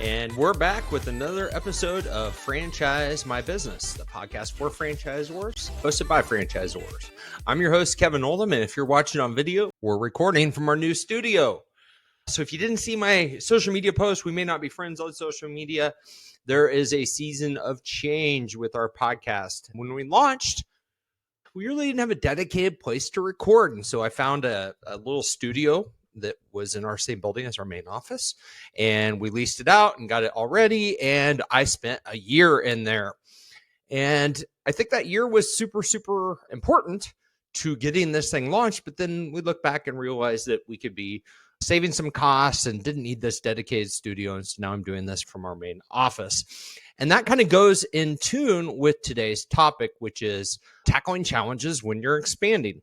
And we're back with another episode of Franchise My Business, the podcast for franchisors, hosted by franchisors. I'm your host, Kevin Oldham, and if you're watching on video, we're recording from our new studio. So if you didn't see my social media post, we may not be friends on social media. There is a season of change with our podcast. When we launched, we really didn't have a dedicated place to record. And so I found a little studio that was in our same building as our main office, and we leased it out and got it all ready. And I spent a year in there. And I think that year was super, super important to getting this thing launched. But then we look back and realized that we could be saving some costs and didn't need this dedicated studio. And so now I'm doing this from our main office. And that kind of goes in tune with today's topic, which is tackling challenges when you're expanding.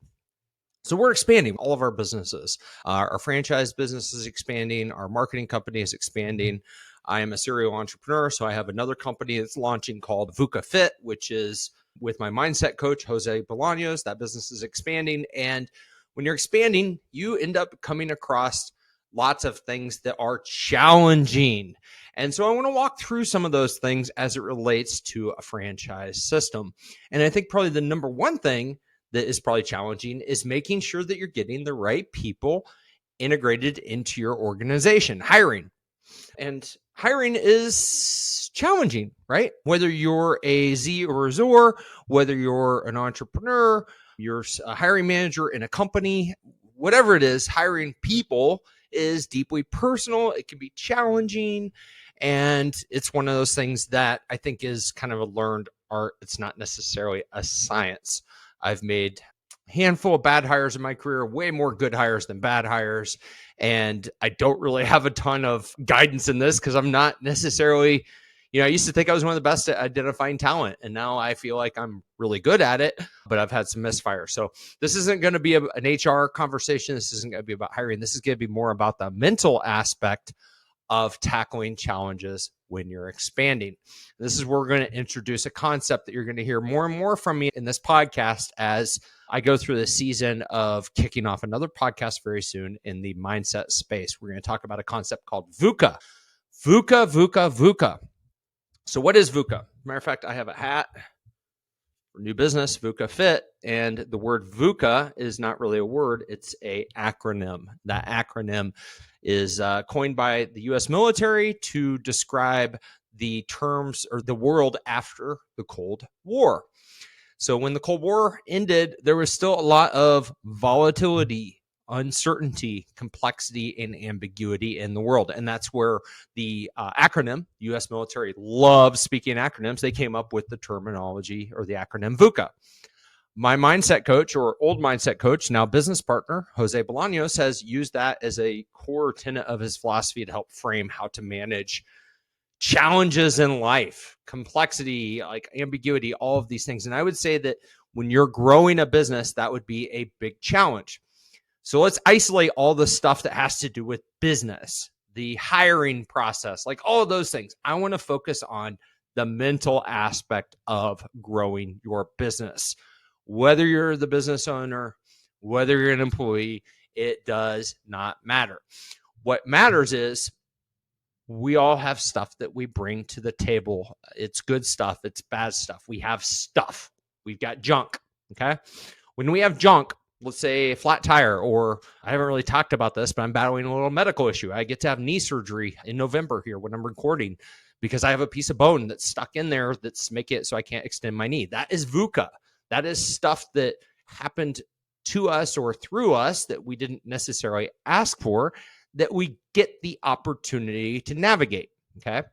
So we're expanding all of our businesses. Our franchise business is expanding. Our marketing company is expanding. I am a serial entrepreneur, so I have another company that's launching called VUCA Fit, which is with my mindset coach, Jose Bolaños. That business is expanding. And when you're expanding, you end up coming across lots of things that are challenging. And so I want to walk through some of those things as it relates to a franchise system. And I think probably the number one thing that is probably challenging is making sure that you're getting the right people integrated into your organization, hiring. And hiring is challenging, right? Whether you're a Z or a ZOR, whether you're an entrepreneur, you're a hiring manager in a company, whatever it is, hiring people is deeply personal. It can be challenging. And it's one of those things that I think is kind of a learned art. It's not necessarily a science. I've made a handful of bad hires in my career, way more good hires than bad hires. And I don't really have a ton of guidance in this because I'm not necessarily, I used to think I was one of the best at identifying talent. And now I feel like I'm really good at it, but I've had some misfires. So this isn't going to be an HR conversation. This isn't going to be about hiring. This is going to be more about the mental aspect of tackling challenges when you're expanding. This is where we're going to introduce a concept that you're going to hear more and more from me in this podcast as I go through the season of kicking off another podcast very soon in the mindset space. We're going to talk about a concept called VUCA. VUCA, VUCA, VUCA. So what is VUCA? Matter of fact, I have a hat for new business, VUCA Fit, and the word VUCA is not really a word, it's an acronym. That acronym is coined by the U.S. military to describe the terms or the world after the Cold War. So when the Cold War ended, there was still a lot of volatility, uncertainty, complexity, and ambiguity in the world. And that's where the acronym, U.S. military loves speaking acronyms. They came up with the terminology or the acronym VUCA. My mindset coach or old mindset coach, now business partner, Jose Bolaños, has used that as a core tenet of his philosophy to help frame how to manage challenges in life, complexity, like ambiguity, all of these things. And I would say that when you're growing a business, that would be a big challenge. So let's isolate all the stuff that has to do with business, the hiring process, like all of those things. I want to focus on the mental aspect of growing your business. Whether you're the business owner, whether you're an employee, it does not matter. What matters is we all have stuff that we bring to the table. It's good stuff. It's bad stuff. We have stuff. We've got junk. Okay. When we have junk, let's say a flat tire, or I haven't really talked about this, but I'm battling a little medical issue. I get to have knee surgery in November here when I'm recording because I have a piece of bone that's stuck in there that's making it so I can't extend my knee. That is VUCA. That is stuff that happened to us or through us that we didn't necessarily ask for, that we get the opportunity to navigate, okay?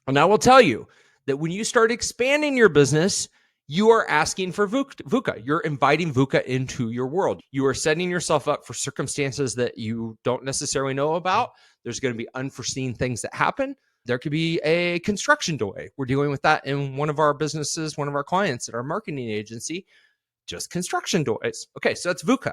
And I will tell you that when you start expanding your business, you are asking for VUCA. You're inviting VUCA into your world. You are setting yourself up for circumstances that you don't necessarily know about. There's going to be unforeseen things that happen. There could be a construction delay. We're dealing with that in one of our businesses, one of our clients at our marketing agency, just construction delays. Okay, so that's VUCA.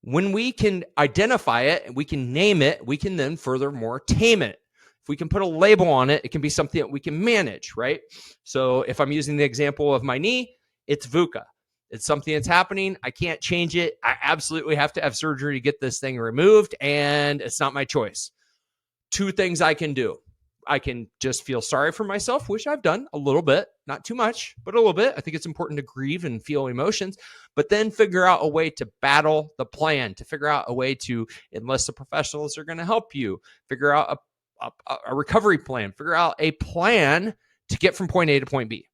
When we can identify it and we can name it, we can then furthermore tame it. If we can put a label on it, it can be something that we can manage, right? So if I'm using the example of my knee, it's VUCA. It's something that's happening. I can't change it. I absolutely have to have surgery to get this thing removed, and it's not my choice. Two things I can do. I can just feel sorry for myself, which I've done a little bit, not too much, but a little bit. I think it's important to grieve and feel emotions, but then figure out a way to battle the plan, to figure out a way to enlist the professionals that are going to help you, figure out a recovery plan, figure out a plan to get from point A to point B.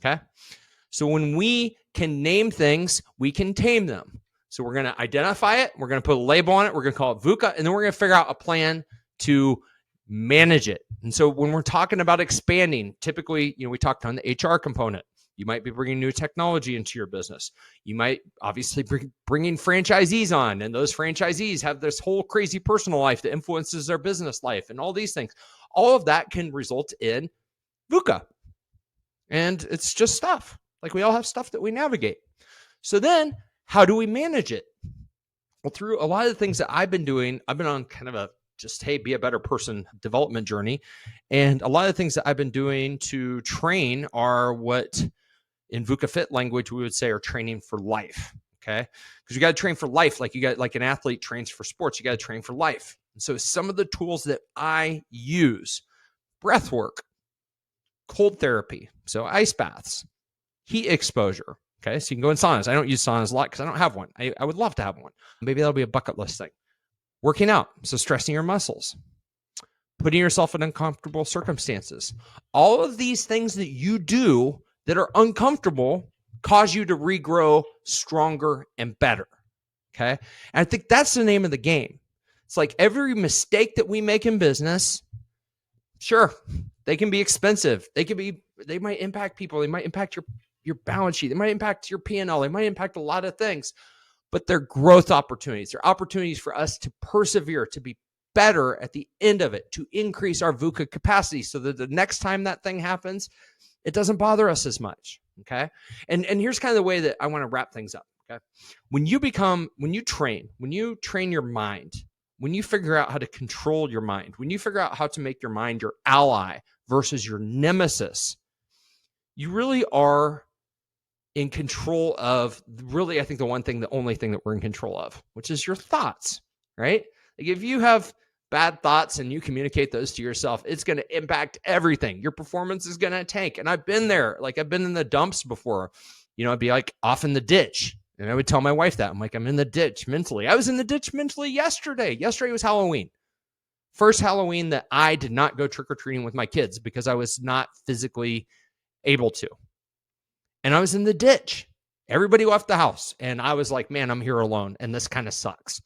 Okay. So when we can name things, we can tame them. So we're going to identify it. We're going to put a label on it. We're going to call it VUCA. And then we're going to figure out a plan to manage it. And so when we're talking about expanding, typically, we talked on the HR component. You might be bringing new technology into your business. You might obviously bringing franchisees on, and those franchisees have this whole crazy personal life that influences their business life and all these things. All of that can result in VUCA. And it's just stuff. Like we all have stuff that we navigate. So then how do we manage it? Well, through a lot of the things that I've been doing, I've been on kind of a be a better person development journey. And a lot of the things that I've been doing to train are what in VUCA Fit language, we would say are training for life. Okay. Because you got to train for life. Like an athlete trains for sports, you got to train for life. And so some of the tools that I use, breath work, cold therapy. So ice baths, heat exposure. Okay. So you can go in saunas. I don't use saunas a lot because I don't have one. I would love to have one. Maybe that'll be a bucket list thing. Working out. So stressing your muscles, putting yourself in uncomfortable circumstances. All of these things that you do that are uncomfortable cause you to regrow stronger and better. Okay. And I think that's the name of the game. It's like every mistake that we make in business, sure, they can be expensive. They might impact people. They might impact your balance sheet. They might impact your P&L. They might impact a lot of things, but they're growth opportunities. They're opportunities for us to persevere, to be better at the end of it, to increase our VUCA capacity so that the next time that thing happens, it doesn't bother us as much. Okay. And here's kind of the way that I want to wrap things up. Okay. When you train your mind, when you figure out how to control your mind, when you figure out how to make your mind your ally versus your nemesis, you really are in control of really, I think the only thing that we're in control of, which is your thoughts, right? Like if you have bad thoughts and you communicate those to yourself, it's going to impact everything. Your performance is going to tank. And I've been there. Like I've been in the dumps before, I'd be like off in the ditch. And I would tell my wife that I'm like, I'm in the ditch mentally. I was in the ditch mentally yesterday. Yesterday was Halloween. First Halloween that I did not go trick-or-treating with my kids because I was not physically able to. And I was in the ditch. Everybody left the house. And I was like, man, I'm here alone. And this kind of sucks.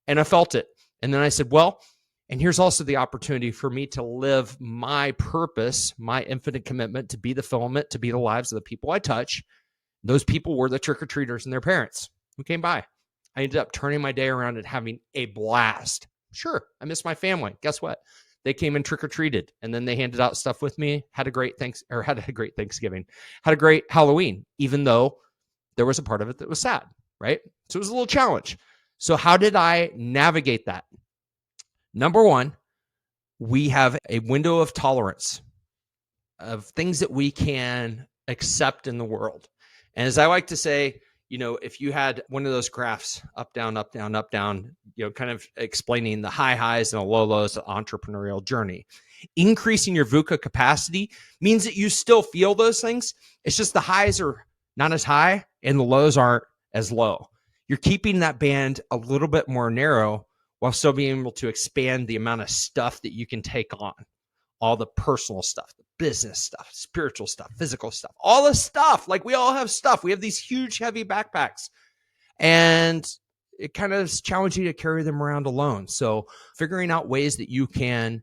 And I felt it. And then I said, well, and here's also the opportunity for me to live my purpose, my infinite commitment to be the filament, to be the lives of the people I touch. Those people were the trick-or-treaters and their parents who came by. I ended up turning my day around and having a blast. Sure, I miss my family. Guess what? They came and trick-or-treated, and then they handed out stuff with me, had a great Thanksgiving, had a great Halloween, even though there was a part of it that was sad, right? So it was a little challenge. So how did I navigate that? Number one, we have a window of tolerance of things that we can accept in the world. And as I like to say, if you had one of those graphs, up, down, up, down, up, down, kind of explaining the high highs and the low lows of the entrepreneurial journey, increasing your VUCA capacity means that you still feel those things. It's just the highs are not as high and the lows aren't as low. You're keeping that band a little bit more narrow while still being able to expand the amount of stuff that you can take on. All the personal stuff, the business stuff, spiritual stuff, physical stuff, all the stuff. Like we all have stuff. We have these huge, heavy backpacks. And it kind of is challenging to carry them around alone. So figuring out ways that you can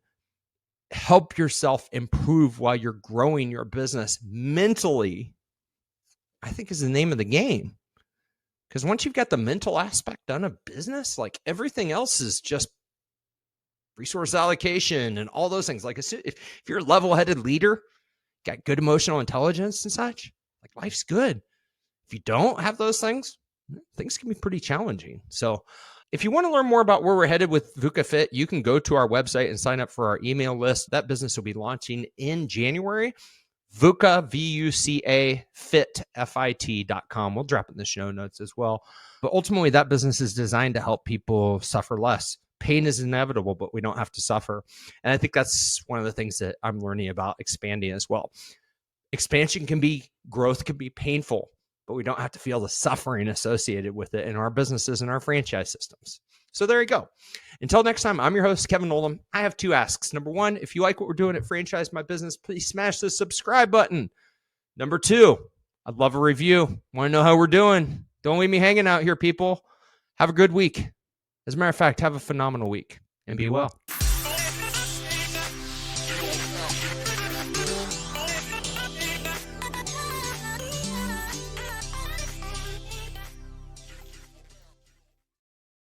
help yourself improve while you're growing your business mentally, I think is the name of the game. Because once you've got the mental aspect done of business, like everything else is just resource allocation and all those things. Like if you're a level-headed leader, got good emotional intelligence and such, like life's good. If you don't have those things can be pretty challenging. So if you want to learn more about where we're headed with VUCA Fit, you can go to our website and sign up for our email list. That business will be launching in January. VUCA, VUCA, fit.com. We'll drop it in the show notes as well. But ultimately, that business is designed to help people suffer less, pain is inevitable, but we don't have to suffer. And I think that's one of the things that I'm learning about expanding as well. Growth can be painful, but we don't have to feel the suffering associated with it in our businesses and our franchise systems. So there you go. Until next time, I'm your host, Kevin Oldham. I have 2 asks. Number 1, if you like what we're doing at Franchise My Business, please smash the subscribe button. Number 2, I'd love a review. Want to know how we're doing? Don't leave me hanging out here, people. Have a good week. As a matter of fact, have a phenomenal week and be well.